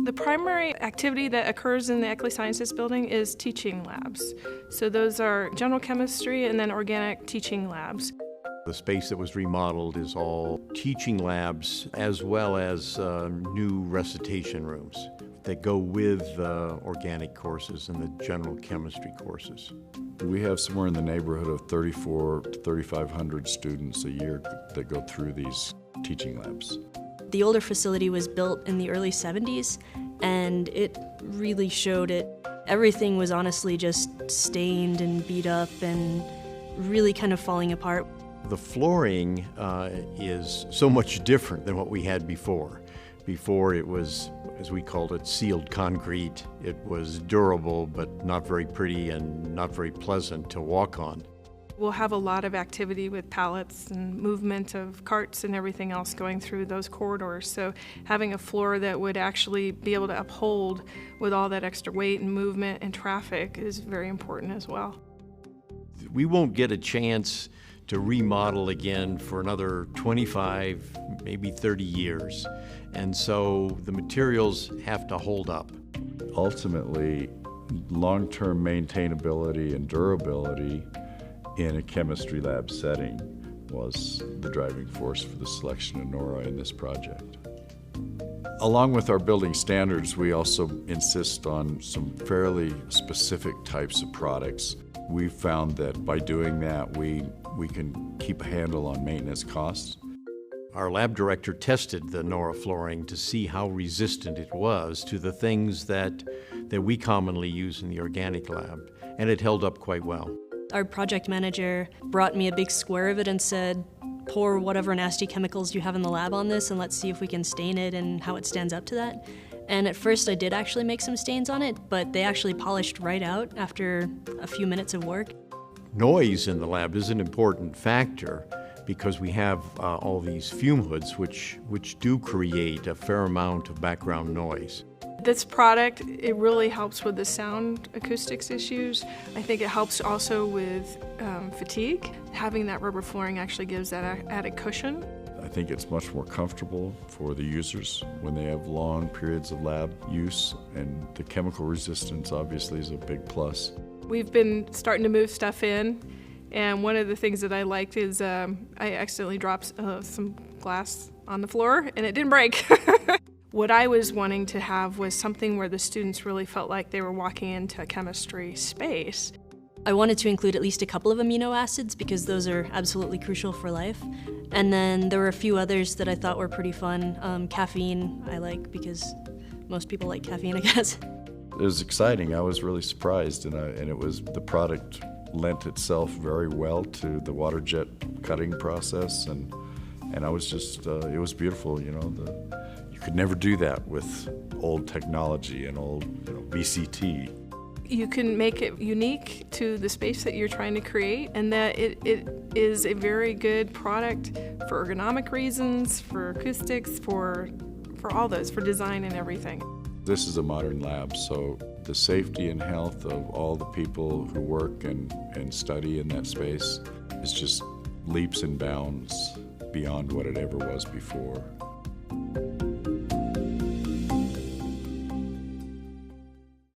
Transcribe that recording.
The primary activity that occurs in the Ekeley Sciences building is teaching labs. So those are general chemistry and then organic teaching labs. The space that was remodeled is all teaching labs as well as new recitation rooms that go with organic courses and the general chemistry courses. We have somewhere in the neighborhood of 3,400 to 3,500 students a year that go through these teaching labs. The older facility was built in the early 70s, and it really showed it. Everything was honestly just stained and beat up and really kind of falling apart. The flooring is so much different than what we had before. Before it was, as we called it, sealed concrete. It was durable, but not very pretty and not very pleasant to walk on. We'll have a lot of activity with pallets and movement of carts and everything else going through those corridors. So having a floor that would actually be able to uphold with all that extra weight and movement and traffic is very important as well. We won't get a chance to remodel again for another 25, maybe 30 years. And so the materials have to hold up. Ultimately, long-term maintainability and durability in a chemistry lab setting was the driving force for the selection of Nora in this project. Along with our building standards, we also insist on some fairly specific types of products. We've found that by doing that, we can keep a handle on maintenance costs. Our lab director tested the Nora flooring to see how resistant it was to the things that we commonly use in the organic lab, and it held up quite well. Our project manager brought me a big square of it and said, pour whatever nasty chemicals you have in the lab on this and let's see if we can stain it and how it stands up to that. And at first I did actually make some stains on it, but they actually polished right out after a few minutes of work. Noise in the lab is an important factor because we have all these fume hoods which do create a fair amount of background noise. This product, it really helps with the sound acoustics issues. I think it helps also with fatigue. Having that rubber flooring actually gives that added cushion. I think it's much more comfortable for the users when they have long periods of lab use, and the chemical resistance obviously is a big plus. We've been starting to move stuff in, and one of the things that I liked is I accidentally dropped some glass on the floor and it didn't break. What I was wanting to have was something where the students really felt like they were walking into a chemistry space. I wanted to include at least a couple of amino acids because those are absolutely crucial for life. And then there were a few others that I thought were pretty fun. Caffeine I like because most people like caffeine, I guess. It was exciting. I was really surprised, and the product lent itself very well to the water jet cutting process, and I was just, it was beautiful, you know. You could never do that with old technology and old VCT. You can make it unique to the space that you're trying to create, and that it is a very good product for ergonomic reasons, for acoustics, for all those, for design and everything. This is a modern lab, so the safety and health of all the people who work and study in that space is just leaps and bounds beyond what it ever was before.